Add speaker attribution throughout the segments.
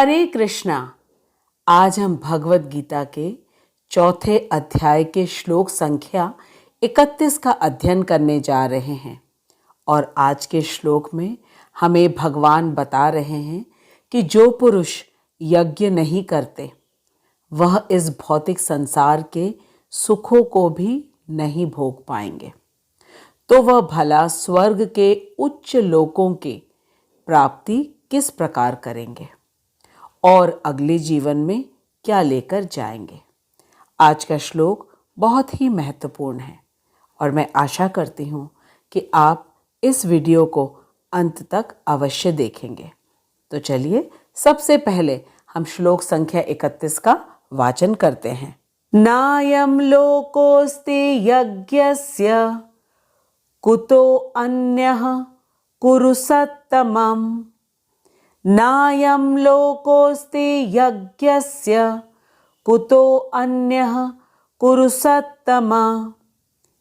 Speaker 1: हरे कृष्णा। आज हम भगवत गीता के चौथे अध्याय के श्लोक संख्या 31 का अध्ययन करने जा रहे हैं। और आज के श्लोक में हमें भगवान बता रहे हैं कि जो पुरुष यज्ञ नहीं करते वह इस भौतिक संसार के सुखों को भी नहीं भोग पाएंगे, तो वह भला स्वर्ग के उच्च लोकों की प्राप्ति किस प्रकार करेंगे और अगले जीवन में क्या लेकर जाएंगे। आज का श्लोक बहुत ही महत्वपूर्ण है और मैं आशा करती हूँ कि आप इस वीडियो को अंत तक अवश्य देखेंगे। तो चलिए सबसे पहले हम श्लोक संख्या 31 का वाचन करते हैं। नायं लोकोस्ति यज्ञस्य कुतो अन्यः कुरु सत्तमम्। नायं लोकोस्ति यज्ञस्य कुतो अन्यः कुरु सत्तमा।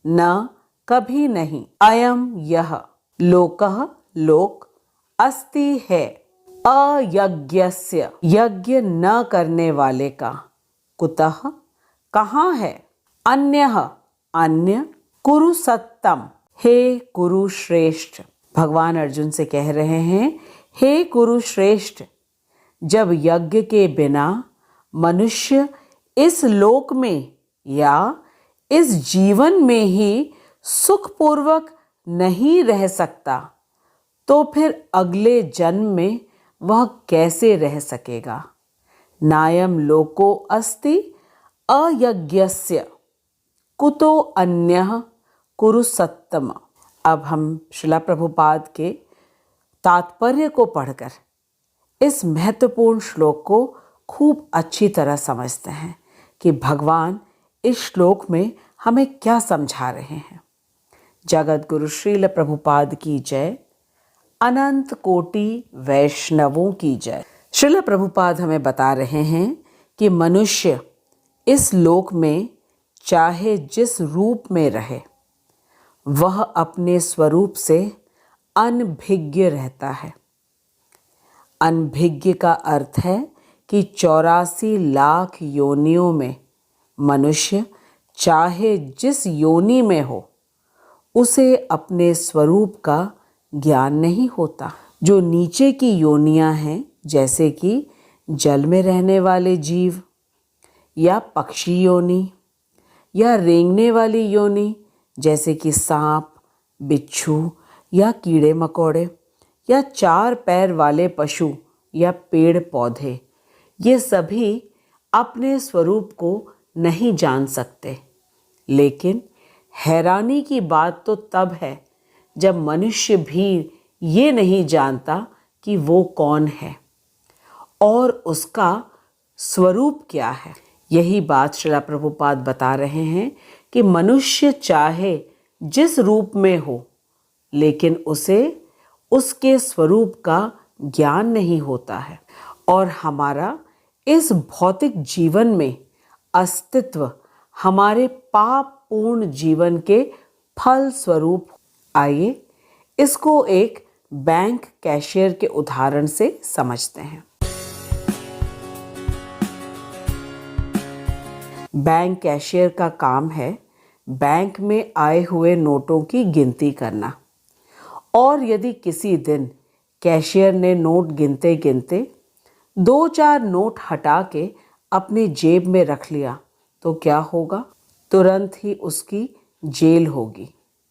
Speaker 1: न कभी नहीं, अयम यह, लोकः लोक, अस्ति है, अयज्ञस्य यज्ञ न करने वाले का, कुतः कहाँ है, अन्यः अन्य, कुरु सत्तम हे कुरु श्रेष्ठ। भगवान अर्जुन से कह रहे हैं, हे कुरु श्रेष्ठ, जब यज्ञ के बिना मनुष्य इस लोक में या इस जीवन में ही सुखपूर्वक नहीं रह सकता, तो फिर अगले जन्म में वह कैसे रह सकेगा। नायं लोको अस्ति अयज्ञस्य कुतो अन्यः कुरु सत्तम। अब हम श्रील प्रभुपाद के तात्पर्य को पढ़कर इस महत्वपूर्ण श्लोक को खूब अच्छी तरह समझते हैं कि भगवान इस श्लोक में हमें क्या समझा रहे हैं। जगत गुरु श्रील प्रभुपाद की जय, अनंत कोटि वैष्णवों की जय। श्रील प्रभुपाद हमें बता रहे हैं कि मनुष्य इस लोक में चाहे जिस रूप में रहे, वह अपने स्वरूप से अनभिज्ञ रहता है। अनभिज्ञ का अर्थ है कि 84 लाख योनियों में मनुष्य चाहे जिस योनि में हो, उसे अपने स्वरूप का ज्ञान नहीं होता। जो नीचे की योनियां हैं, जैसे कि जल में रहने वाले जीव या पक्षी योनि या रेंगने वाली योनि, जैसे कि सांप, बिच्छू या कीड़े मकोड़े या 4 पैर वाले पशु या पेड़ पौधे, ये सभी अपने स्वरूप को नहीं जान सकते। लेकिन हैरानी की बात तो तब है जब मनुष्य भी ये नहीं जानता कि वो कौन है और उसका स्वरूप क्या है। यही बात श्रील प्रभुपाद बता रहे हैं कि मनुष्य चाहे जिस रूप में हो, लेकिन उसे उसके स्वरूप का ज्ञान नहीं होता है और हमारा इस भौतिक जीवन में अस्तित्व हमारे पाप पूर्ण जीवन के फल स्वरूप। आइए इसको एक बैंक कैशियर के उदाहरण से समझते हैं। बैंक कैशियर का काम है बैंक में आए हुए नोटों की गिनती करना, और यदि किसी दिन कैशियर ने नोट गिनते गिनते 2-4 नोट हटा के अपने जेब में रख लिया, तो क्या होगा? तुरंत ही उसकी जेल होगी,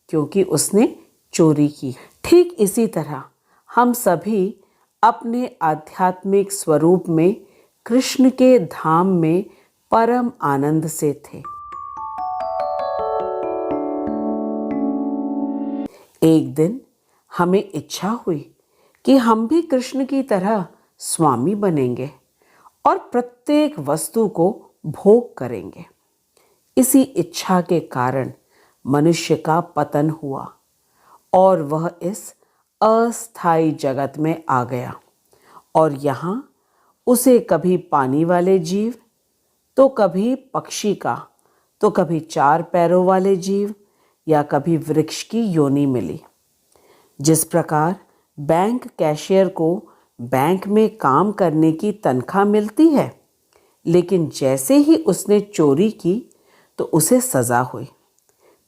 Speaker 1: क्योंकि उसने चोरी की। ठीक इसी तरह हम सभी अपने आध्यात्मिक स्वरूप में कृष्ण के धाम में परम आनंद से थे। एक दिन हमें इच्छा हुई कि हम भी कृष्ण की तरह स्वामी बनेंगे और प्रत्येक वस्तु को भोग करेंगे। इसी इच्छा के कारण मनुष्य का पतन हुआ और वह इस अस्थायी जगत में आ गया, और यहाँ उसे कभी पानी वाले जीव, तो कभी पक्षी का, तो कभी 4 पैरों वाले जीव या कभी वृक्ष की योनि मिली। जिस प्रकार बैंक कैशियर को बैंक में काम करने की तनख्वाह मिलती है, लेकिन जैसे ही उसने चोरी की तो उसे सज़ा हुई।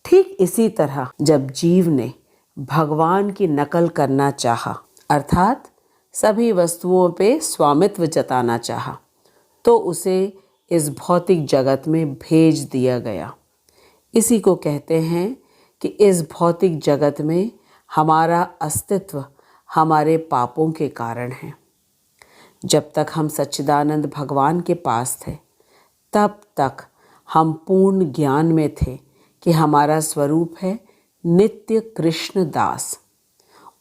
Speaker 1: ठीक इसी तरह जब जीव ने भगवान की नकल करना चाहा, अर्थात सभी वस्तुओं पे स्वामित्व जताना चाहा, तो उसे इस भौतिक जगत में भेज दिया गया। इसी को कहते हैं कि इस भौतिक जगत में हमारा अस्तित्व हमारे पापों के कारण है। जब तक हम सच्चिदानंद भगवान के पास थे, तब तक हम पूर्ण ज्ञान में थे कि हमारा स्वरूप है नित्य कृष्ण दास,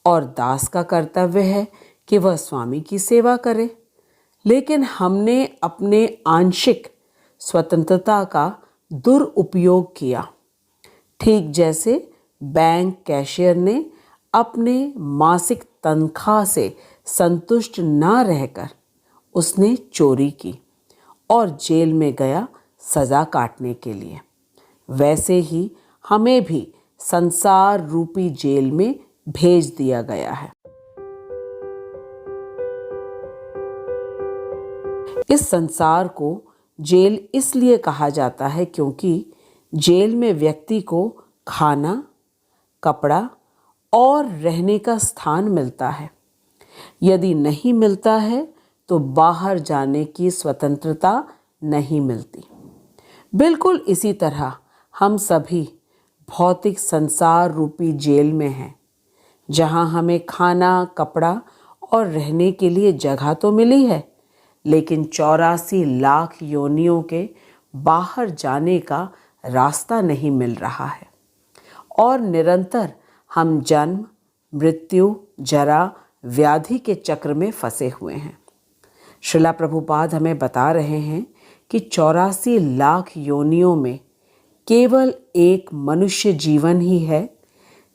Speaker 1: और दास का कर्तव्य है कि वह स्वामी की सेवा करे। लेकिन हमने अपने आंशिक स्वतंत्रता का दुरुपयोग किया, ठीक जैसे बैंक कैशियर ने अपने मासिक तनख्वाह से संतुष्ट न रहकर उसने चोरी की और जेल में गया सज़ा काटने के लिए। वैसे ही हमें भी संसार रूपी जेल में भेज दिया गया है। इस संसार को जेल इसलिए कहा जाता है क्योंकि जेल में व्यक्ति को खाना, कपड़ा और रहने का स्थान मिलता है। यदि नहीं मिलता है तो बाहर जाने की स्वतंत्रता नहीं मिलती। बिल्कुल इसी तरह हम सभी भौतिक संसार रूपी जेल में हैं, जहां हमें खाना, कपड़ा और रहने के लिए जगह तो मिली है, लेकिन 84 लाख योनियों के बाहर जाने का रास्ता नहीं मिल रहा है। और निरंतर हम जन्म, मृत्यु, जरा, व्याधि के चक्र में फंसे हुए हैं। श्रीला प्रभुपाद हमें बता रहे हैं कि 84 लाख योनियों में केवल एक मनुष्य जीवन ही है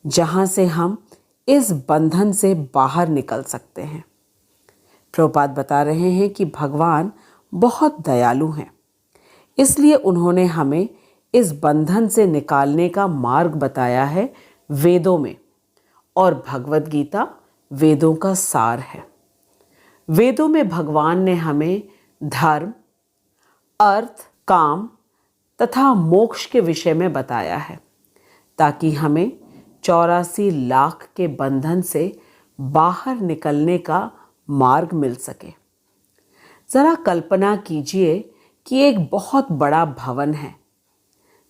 Speaker 1: जहां से हम इस बंधन से बाहर निकल सकते हैं। प्रभुपाद बता रहे हैं कि भगवान बहुत दयालु हैं, इसलिए उन्होंने हमें इस बंधन से निकालने का मार्ग बताया है वेदों में, और भगवद गीता वेदों का सार है। वेदों में भगवान ने हमें धर्म, अर्थ, काम तथा मोक्ष के विषय में बताया है, ताकि हमें 84 लाख के बंधन से बाहर निकलने का मार्ग मिल सके। जरा कल्पना कीजिए कि एक बहुत बड़ा भवन है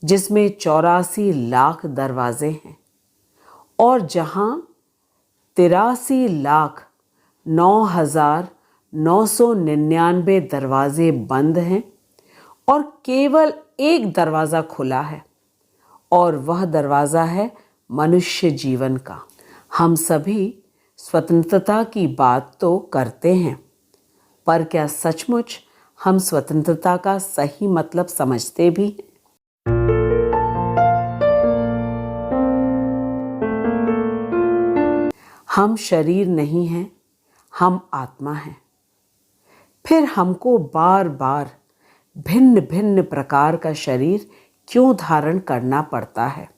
Speaker 1: जिसमें 84 लाख दरवाजे हैं, और जहां 83 लाख 9,999 दरवाजे बंद हैं और केवल एक दरवाज़ा खुला है, और वह दरवाज़ा है मनुष्य जीवन का। हम सभी स्वतंत्रता की बात तो करते हैं, पर क्या सचमुच हम स्वतंत्रता का सही मतलब समझते भी हैं? हम शरीर नहीं हैं, हम आत्मा हैं। फिर हमको बार बार भिन्न भिन्न प्रकार का शरीर क्यों धारण करना पड़ता है?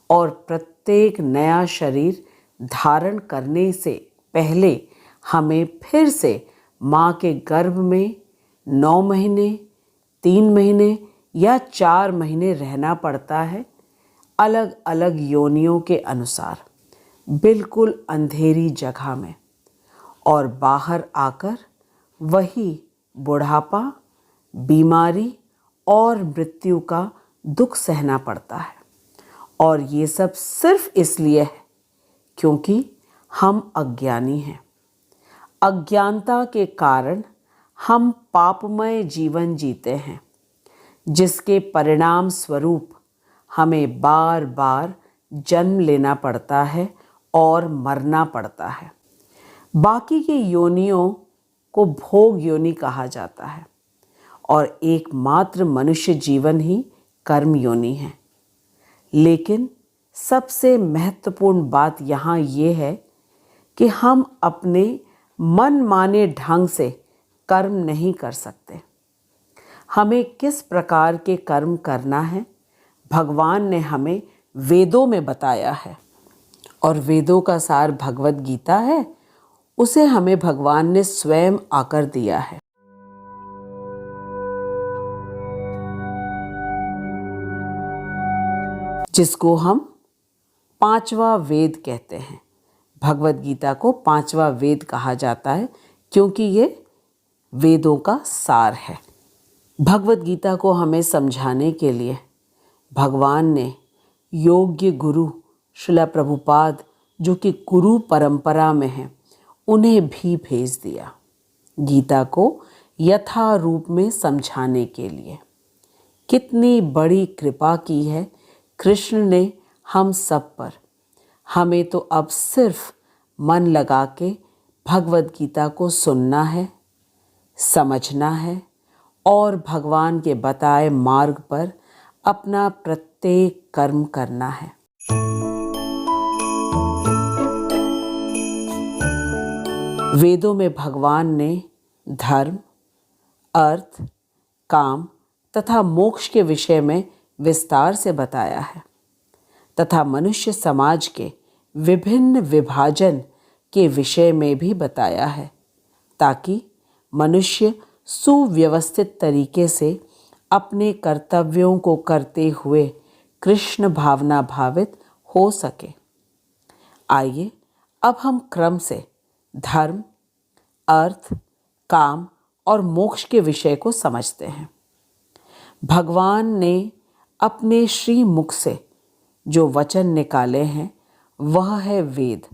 Speaker 1: और प्रत्येक नया शरीर धारण करने से पहले हमें फिर से माँ के गर्भ में 9 महीने, 3 महीने या 4 महीने रहना पड़ता है, अलग अलग योनियों के अनुसार, बिल्कुल अंधेरी जगह में, और बाहर आकर वही बुढ़ापा, बीमारी और मृत्यु का दुख सहना पड़ता है। और ये सब सिर्फ इसलिए है क्योंकि हम अज्ञानी हैं। अज्ञानता के कारण हम पापमय जीवन जीते हैं, जिसके परिणाम स्वरूप हमें बार बार जन्म लेना पड़ता है और मरना पड़ता है। बाकी के योनियों को भोग योनि कहा जाता है, और एकमात्र मनुष्य जीवन ही कर्म योनि है। लेकिन सबसे महत्वपूर्ण बात यहाँ ये है कि हम अपने मनमाने ढंग से कर्म नहीं कर सकते। हमें किस प्रकार के कर्म करना है, भगवान ने हमें वेदों में बताया है, और वेदों का सार भगवद गीता है, उसे हमें भगवान ने स्वयं आकर दिया है। जिसको हम पांचवा वेद कहते हैं। भगवत गीता को पांचवा वेद कहा जाता है क्योंकि ये वेदों का सार है। भगवत गीता को हमें समझाने के लिए भगवान ने योग्य गुरु श्रील प्रभुपाद, जो कि गुरु परंपरा में हैं, उन्हें भी भेज दिया गीता को यथा रूप में समझाने के लिए। कितनी बड़ी कृपा की है कृष्ण ने हम सब पर। हमें तो अब सिर्फ मन लगा के भगवत गीता को सुनना है, समझना है और भगवान के बताए मार्ग पर अपना प्रत्येक कर्म करना है। वेदों में भगवान ने धर्म, अर्थ, काम तथा मोक्ष के विषय में विस्तार से बताया है तथा मनुष्य समाज के विभिन्न विभाजन के विषय में भी बताया है, ताकि मनुष्य सुव्यवस्थित तरीके से अपने कर्तव्यों को करते हुए कृष्ण भावना भावित हो सके। आइए अब हम क्रम से धर्म, अर्थ, काम और मोक्ष के विषय को समझते हैं। भगवान ने अपने श्री मुख से जो वचन निकाले हैं वह है वेद,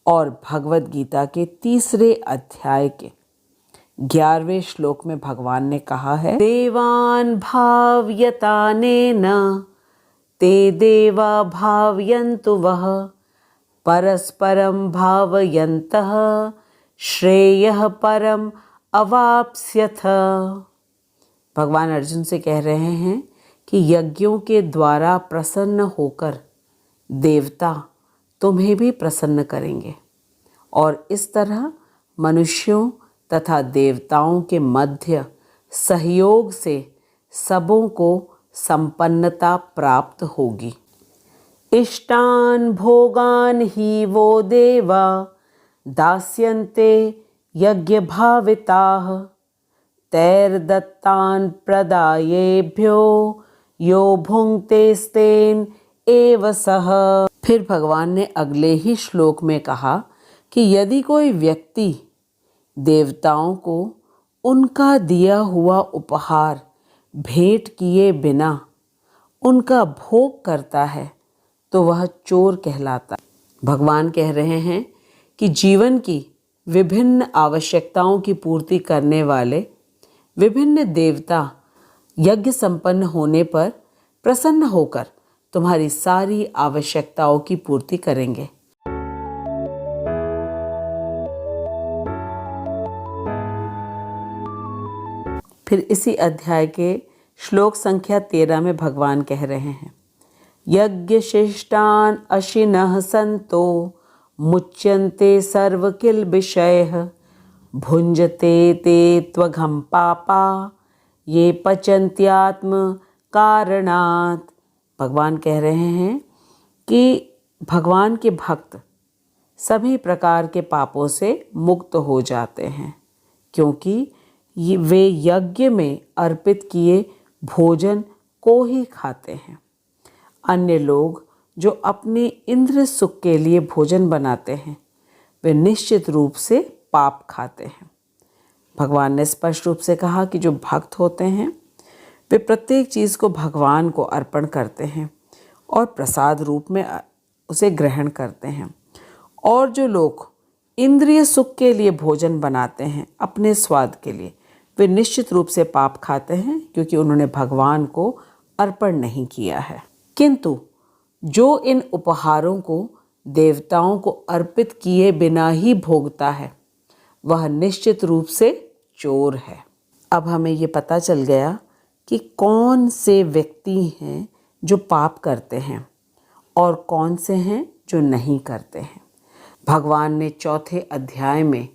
Speaker 1: और भगवत गीता के 3 अध्याय के 11वें श्लोक में भगवान ने कहा है, देवान भावयतानेन ते देवा भावयन्तु वः परस्परं भावयन्तः श्रेयः परम अवाप्स्यथ। भगवान अर्जुन से कह रहे हैं कि यज्ञों के द्वारा प्रसन्न होकर देवता तुम्हें भी प्रसन्न करेंगे, और इस तरह मनुष्यों तथा देवताओं के मध्य सहयोग से सबों को संपन्नता प्राप्त होगी। इष्टान भोगान ही वो देवा दास्यन्ते यज्ञ भाविताः तैर्दत्तान् प्रदायेभ्यो यो भुङ्क्तेस्तेन एव सः। फिर भगवान ने अगले ही श्लोक में कहा कि यदि कोई व्यक्ति देवताओं को उनका दिया हुआ उपहार भेंट किए बिना उनका भोग करता है तो वह चोर कहलाता है। भगवान कह रहे हैं कि जीवन की विभिन्न आवश्यकताओं की पूर्ति करने वाले विभिन्न देवता यज्ञ संपन्न होने पर प्रसन्न होकर तुम्हारी सारी आवश्यकताओं की पूर्ति करेंगे। फिर इसी अध्याय के श्लोक संख्या 13 में भगवान कह रहे हैं, यज्ञ शिष्टान अशिनः संतो मुच्यन्ते सर्व किल विषयः भुंजते ते त्वघं पापा ये पचन्त्यात्म कारणात्। भगवान कह रहे हैं कि भगवान के भक्त सभी प्रकार के पापों से मुक्त हो जाते हैं, क्योंकि वे यज्ञ में अर्पित किए भोजन को ही खाते हैं। अन्य लोग जो अपने इंद्र सुख के लिए भोजन बनाते हैं वे निश्चित रूप से पाप खाते हैं। भगवान ने स्पष्ट रूप से कहा कि जो भक्त होते हैं वे प्रत्येक चीज़ को भगवान को अर्पण करते हैं और प्रसाद रूप में उसे ग्रहण करते हैं, और जो लोग इंद्रिय सुख के लिए भोजन बनाते हैं अपने स्वाद के लिए, वे निश्चित रूप से पाप खाते हैं, क्योंकि उन्होंने भगवान को अर्पण नहीं किया है। किंतु जो इन उपहारों को देवताओं को अर्पित किए बिना ही भोगता है वह निश्चित रूप से चोर है। अब हमें ये पता चल गया कि कौन से व्यक्ति हैं जो पाप करते हैं और कौन से हैं जो नहीं करते हैं। भगवान ने 4 अध्याय में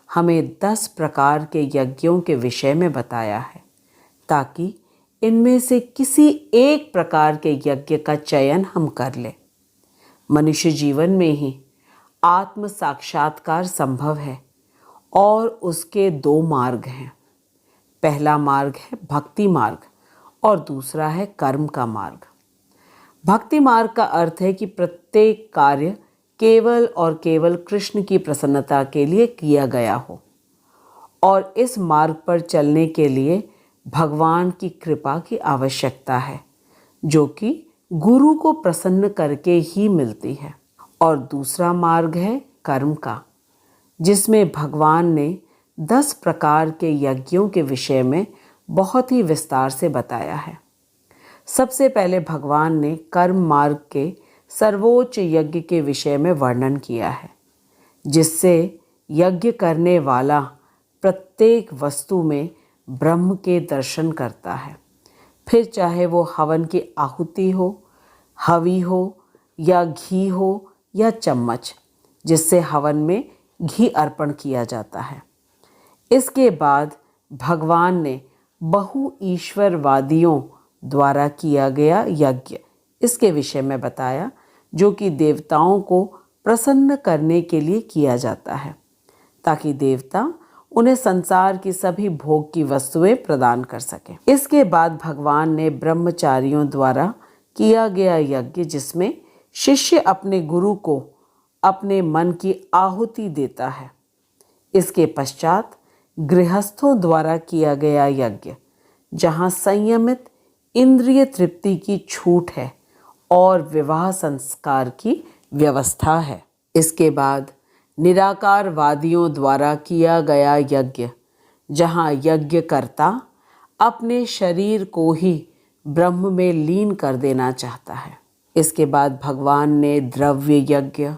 Speaker 1: हमें 10 प्रकार के यज्ञों के विषय में बताया है, ताकि इनमें से किसी एक प्रकार के यज्ञ का चयन हम कर लें। मनुष्य जीवन में ही आत्म साक्षात्कार संभव है और उसके दो मार्ग हैं। पहला मार्ग है भक्ति मार्ग और दूसरा है कर्म का मार्ग। भक्ति मार्ग का अर्थ है कि प्रत्येक कार्य केवल और केवल कृष्ण की प्रसन्नता के लिए किया गया हो, और इस मार्ग पर चलने के लिए भगवान की कृपा की आवश्यकता है, जो कि गुरु को प्रसन्न करके ही मिलती है। और दूसरा मार्ग है कर्म का, जिसमें भगवान ने 10 प्रकार के यज्ञों के विषय में बहुत ही विस्तार से बताया है। सबसे पहले भगवान ने कर्म मार्ग के सर्वोच्च यज्ञ के विषय में वर्णन किया है, जिससे यज्ञ करने वाला प्रत्येक वस्तु में ब्रह्म के दर्शन करता है, फिर चाहे वो हवन की आहुति हो, हवि हो या घी हो या चम्मच, जिससे हवन में घी अर्पण किया जाता है। इसके बाद भगवान ने बहु ईश्वरवादियों द्वारा किया गया यज्ञ इसके विषय में बताया, जो कि देवताओं को प्रसन्न करने के लिए किया जाता है, ताकि देवता उन्हें संसार की सभी भोग की वस्तुएं प्रदान कर सकें। इसके बाद भगवान ने ब्रह्मचारियों द्वारा किया गया यज्ञ, जिसमें शिष्य अपने गुरु को अपने मन की आहुति देता है। इसके पश्चात गृहस्थों द्वारा किया गया यज्ञ, जहाँ संयमित इंद्रिय तृप्ति की छूट है और विवाह संस्कार की व्यवस्था है। इसके बाद निराकारवादियों द्वारा किया गया यज्ञ, जहाँ यज्ञकर्ता अपने शरीर को ही ब्रह्म में लीन कर देना चाहता है। इसके बाद भगवान ने द्रव्य यज्ञ,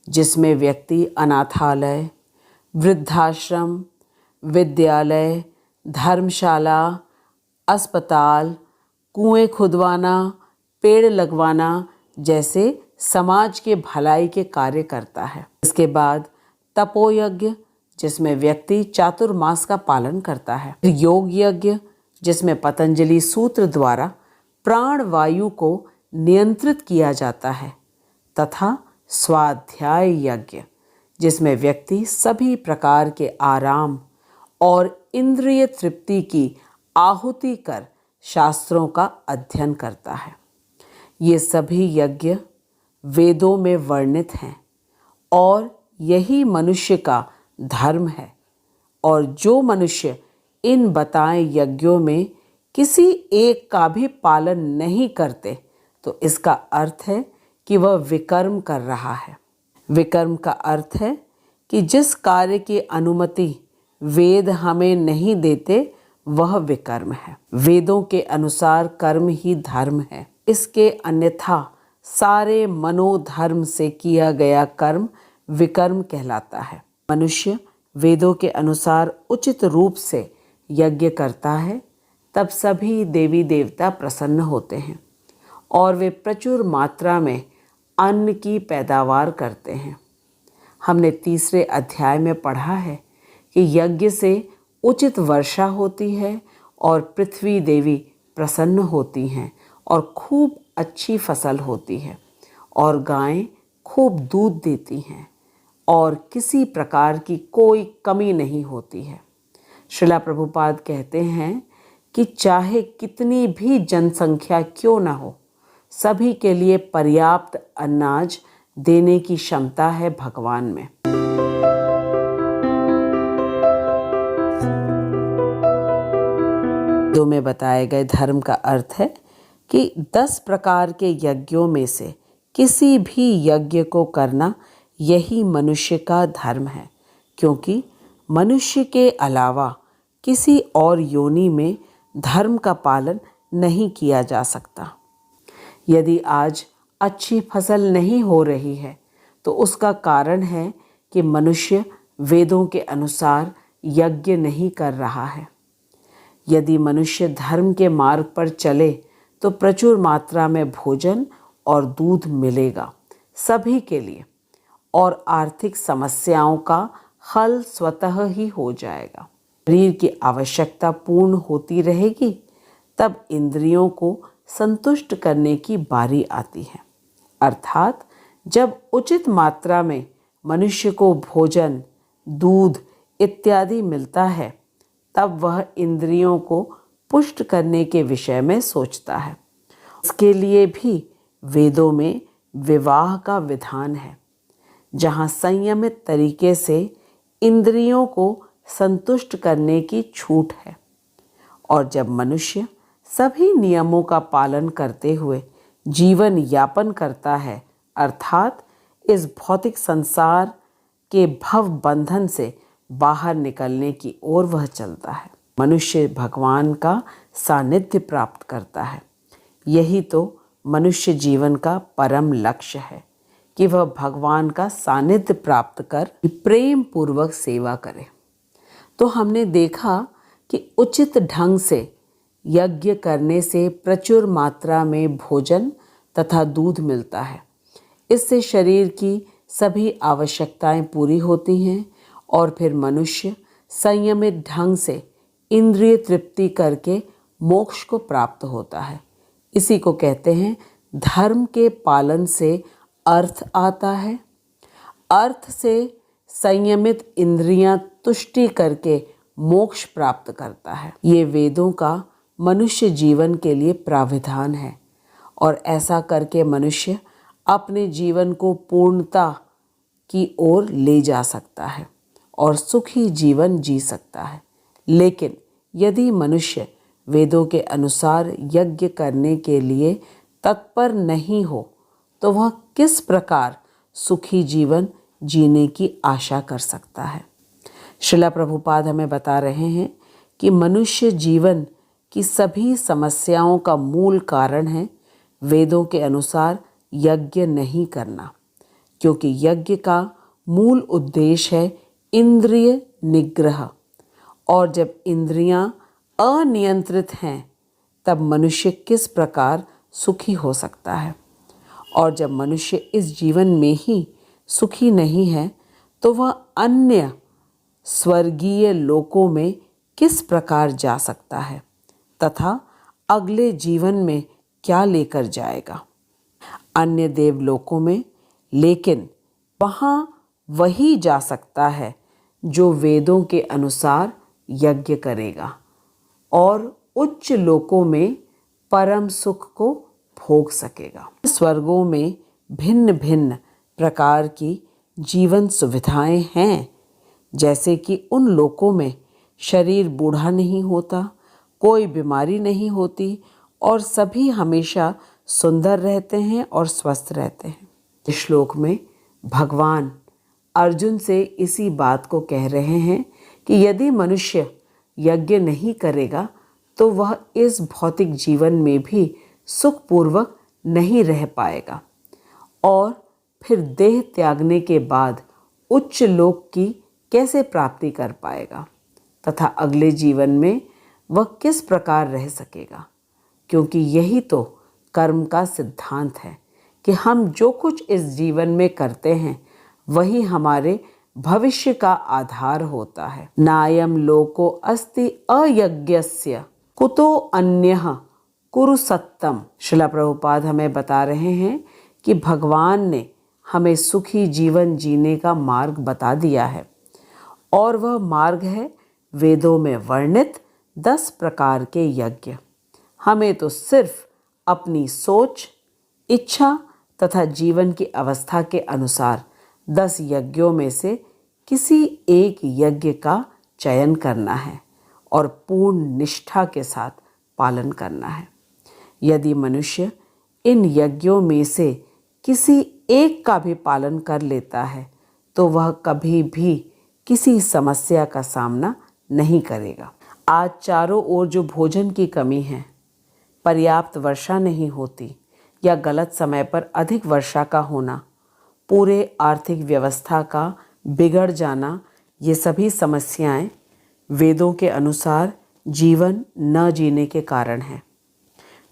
Speaker 1: जिसमें व्यक्ति अनाथालय, वृद्धाश्रम, विद्यालय, धर्मशाला, अस्पताल, कुएं खुदवाना, पेड़ लगवाना जैसे समाज के भलाई के कार्य करता है। इसके बाद तपोयज्ञ, जिसमें व्यक्ति चातुर्मास का पालन करता है। योग यज्ञ, जिसमें पतंजलि सूत्र द्वारा प्राण वायु को नियंत्रित किया जाता है, तथा स्वाध्याय यज्ञ, जिसमें व्यक्ति सभी प्रकार के आराम और इंद्रिय तृप्ति की आहुति कर शास्त्रों का अध्ययन करता है। ये सभी यज्ञ वेदों में वर्णित हैं और यही मनुष्य का धर्म है, और जो मनुष्य इन बताए यज्ञों में किसी एक का भी पालन नहीं करते, तो इसका अर्थ है कि वह विकर्म कर रहा है। विकर्म का अर्थ है कि जिस कार्य की अनुमति वेद हमें नहीं देते, वह विकर्म है। वेदों के अनुसार कर्म ही धर्म है। इसके अन्यथा सारे मनोधर्म से किया गया कर्म विकर्म कहलाता है। मनुष्य वेदों के अनुसार उचित रूप से यज्ञ करता है, तब सभी देवी देवता प्रसन्न होते हैं और वे प्रचुर मात्रा में अन्न की पैदावार करते हैं। हमने 3 अध्याय में पढ़ा है कि यज्ञ से उचित वर्षा होती है और पृथ्वी देवी प्रसन्न होती हैं और खूब अच्छी फसल होती है, और गायें खूब दूध देती हैं और किसी प्रकार की कोई कमी नहीं होती है। श्रीला प्रभुपाद कहते हैं कि चाहे कितनी भी जनसंख्या क्यों न हो, सभी के लिए पर्याप्त अनाज देने की क्षमता है भगवान में। वेदों में बताए गए धर्म का अर्थ है कि 10 प्रकार के यज्ञों में से किसी भी यज्ञ को करना यही मनुष्य का धर्म है, क्योंकि मनुष्य के अलावा किसी और योनि में धर्म का पालन नहीं किया जा सकता। यदि आज अच्छी फसल नहीं हो रही है, तो उसका कारण है कि मनुष्य वेदों के अनुसार यज्ञ नहीं कर रहा है। यदि मनुष्य धर्म के मार्ग पर चले, तो प्रचुर मात्रा में भोजन और दूध मिलेगा सभी के लिए, और आर्थिक समस्याओं का हल स्वतः ही हो जाएगा। शरीर की आवश्यकता पूर्ण होती रहेगी, तब इंद्रियों को संतुष्ट करने की बारी आती है। अर्थात जब उचित मात्रा में मनुष्य को भोजन, दूध इत्यादि मिलता है, तब वह इंद्रियों को पुष्ट करने के विषय में सोचता है। इसके लिए भी वेदों में विवाह का विधान है, जहाँ संयमित तरीके से इंद्रियों को संतुष्ट करने की छूट है। और जब मनुष्य सभी नियमों का पालन करते हुए जीवन यापन करता है, अर्थात इस भौतिक संसार के भव बंधन से बाहर निकलने की ओर वह चलता है, मनुष्य भगवान का सानिध्य प्राप्त करता है। यही तो मनुष्य जीवन का परम लक्ष्य है कि वह भगवान का सानिध्य प्राप्त कर प्रेम पूर्वक सेवा करे। तो हमने देखा कि उचित ढंग से यज्ञ करने से प्रचुर मात्रा में भोजन तथा दूध मिलता है। इससे शरीर की सभी आवश्यकताएं पूरी होती हैं और फिर मनुष्य संयमित ढंग से इंद्रिय तृप्ति करके मोक्ष को प्राप्त होता है। इसी को कहते हैं धर्म के पालन से अर्थ आता है। अर्थ से संयमित इंद्रियां तुष्टि करके मोक्ष प्राप्त करता है। ये वेदों का मनुष्य जीवन के लिए प्राविधान है और ऐसा करके मनुष्य अपने जीवन को पूर्णता की ओर ले जा सकता है और सुखी जीवन जी सकता है। लेकिन यदि मनुष्य वेदों के अनुसार यज्ञ करने के लिए तत्पर नहीं हो तो वह किस प्रकार सुखी जीवन जीने की आशा कर सकता है। श्रील प्रभुपाद हमें बता रहे हैं कि मनुष्य जीवन की सभी समस्याओं का मूल कारण है वेदों के अनुसार यज्ञ नहीं करना, क्योंकि यज्ञ का मूल उद्देश्य है इंद्रिय निग्रह। और जब इंद्रियां अनियंत्रित हैं तब मनुष्य किस प्रकार सुखी हो सकता है। और जब मनुष्य इस जीवन में ही सुखी नहीं है तो वह अन्य स्वर्गीय लोकों में किस प्रकार जा सकता है तथा अगले जीवन में क्या लेकर जाएगा। अन्य देवलोकों में लेकिन वहाँ वही जा सकता है जो वेदों के अनुसार यज्ञ करेगा और उच्च लोकों में परम सुख को भोग सकेगा। स्वर्गों में भिन्न भिन्न प्रकार की जीवन सुविधाएं हैं, जैसे कि उन लोकों में शरीर बूढ़ा नहीं होता, कोई बीमारी नहीं होती और सभी हमेशा सुंदर रहते हैं और स्वस्थ रहते हैं। इस श्लोक में भगवान अर्जुन से इसी बात को कह रहे हैं कि यदि मनुष्य यज्ञ नहीं करेगा तो वह इस भौतिक जीवन में भी सुखपूर्वक नहीं रह पाएगा और फिर देह त्यागने के बाद उच्च लोक की कैसे प्राप्ति कर पाएगा तथा अगले जीवन में वह किस प्रकार रह सकेगा। क्योंकि यही तो कर्म का सिद्धांत है कि हम जो कुछ इस जीवन में करते हैं वही हमारे भविष्य का आधार होता है। नायम लोको अस्ति अयज्ञस्य कुतो अन्यः कुरु सत्तम। श्रील प्रभुपाद हमें बता रहे हैं कि भगवान ने हमें सुखी जीवन जीने का मार्ग बता दिया है और वह मार्ग है वेदों में वर्णित 10 प्रकार के यज्ञ। हमें तो सिर्फ अपनी सोच, इच्छा तथा जीवन की अवस्था के अनुसार 10 यज्ञों में से किसी एक यज्ञ का चयन करना है और पूर्ण निष्ठा के साथ पालन करना है। यदि मनुष्य इन यज्ञों में से किसी एक का भी पालन कर लेता है तो वह कभी भी किसी समस्या का सामना नहीं करेगा। आज चारों ओर जो भोजन की कमी है, पर्याप्त वर्षा नहीं होती या गलत समय पर अधिक वर्षा का होना, पूरे आर्थिक व्यवस्था का बिगड़ जाना, ये सभी समस्याएं वेदों के अनुसार जीवन न जीने के कारण हैं।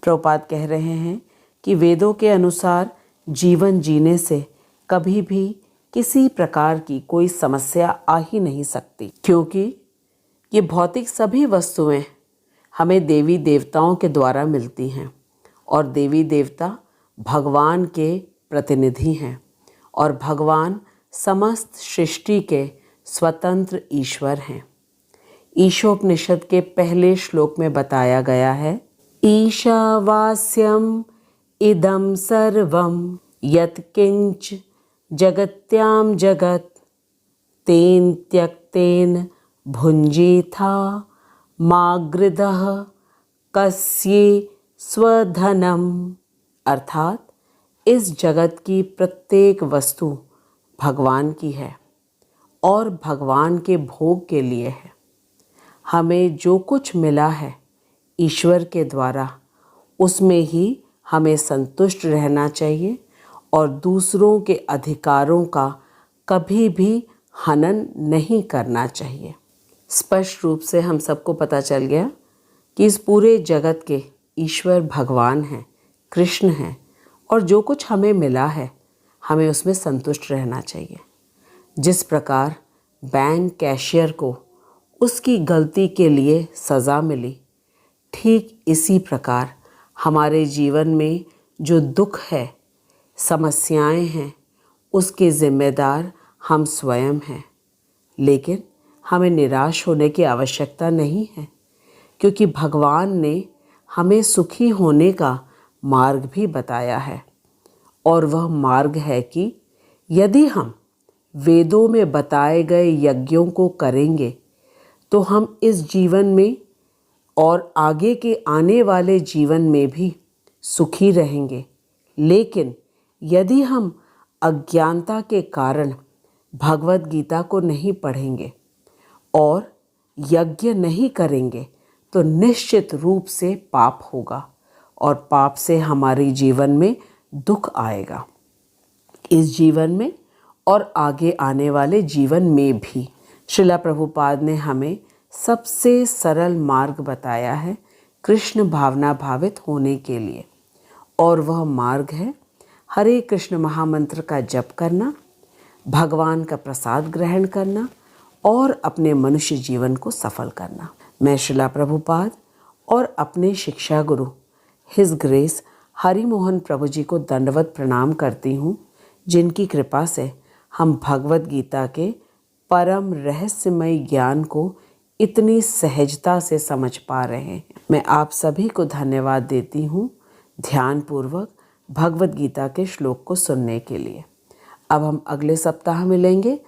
Speaker 1: प्रभुपाद कह रहे हैं कि वेदों के अनुसार जीवन जीने से कभी भी किसी प्रकार की कोई समस्या आ ही नहीं सकती, क्योंकि ये भौतिक सभी वस्तुएं हमें देवी देवताओं के द्वारा मिलती हैं और देवी देवता भगवान के प्रतिनिधि हैं और भगवान समस्त सृष्टि के स्वतंत्र ईश्वर हैं। ईशोपनिषद के पहले श्लोक में बताया गया है, ईशावास्यम इदं सर्वं यत्किंच जगत्याम जगत तेन त्यक्तेन भुंजीथा मागृदः कस्ये स्वधनम। अर्थात इस जगत की प्रत्येक वस्तु भगवान की है और भगवान के भोग के लिए है। हमें जो कुछ मिला है ईश्वर के द्वारा, उसमें ही हमें संतुष्ट रहना चाहिए और दूसरों के अधिकारों का कभी भी हनन नहीं करना चाहिए। स्पष्ट रूप से हम सबको पता चल गया कि इस पूरे जगत के ईश्वर भगवान हैं, कृष्ण हैं, और जो कुछ हमें मिला है हमें उसमें संतुष्ट रहना चाहिए। जिस प्रकार बैंक कैशियर को उसकी गलती के लिए सज़ा मिली, ठीक इसी प्रकार हमारे जीवन में जो दुख है, समस्याएं हैं, उसके जिम्मेदार हम स्वयं हैं। लेकिन हमें निराश होने की आवश्यकता नहीं है, क्योंकि भगवान ने हमें सुखी होने का मार्ग भी बताया है। और वह मार्ग है कि यदि हम वेदों में बताए गए यज्ञों को करेंगे तो हम इस जीवन में और आगे के आने वाले जीवन में भी सुखी रहेंगे। लेकिन यदि हम अज्ञानता के कारण भगवद गीता को नहीं पढ़ेंगे और यज्ञ नहीं करेंगे तो निश्चित रूप से पाप होगा और पाप से हमारे जीवन में दुख आएगा, इस जीवन में और आगे आने वाले जीवन में भी। श्रीला प्रभुपाद ने हमें सबसे सरल मार्ग बताया है कृष्ण भावना भावित होने के लिए, और वह मार्ग है हरे कृष्ण महामंत्र का जप करना, भगवान का प्रसाद ग्रहण करना और अपने मनुष्य जीवन को सफल करना। मैं श्रीला प्रभुपाद और अपने शिक्षा गुरु हिज ग्रेस हरि मोहन प्रभु जी को दंडवत प्रणाम करती हूँ, जिनकी कृपा से हम भगवद गीता के परम रहस्यमय ज्ञान को इतनी सहजता से समझ पा रहे हैं। मैं आप सभी को धन्यवाद देती हूँ ध्यानपूर्वक भगवद गीता के श्लोक को सुनने के लिए। अब हम अगले सप्ताह मिलेंगे,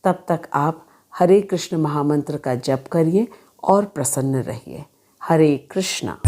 Speaker 1: तब तक आप हरे कृष्ण महामंत्र का जप करिए और प्रसन्न रहिए। हरे कृष्णा।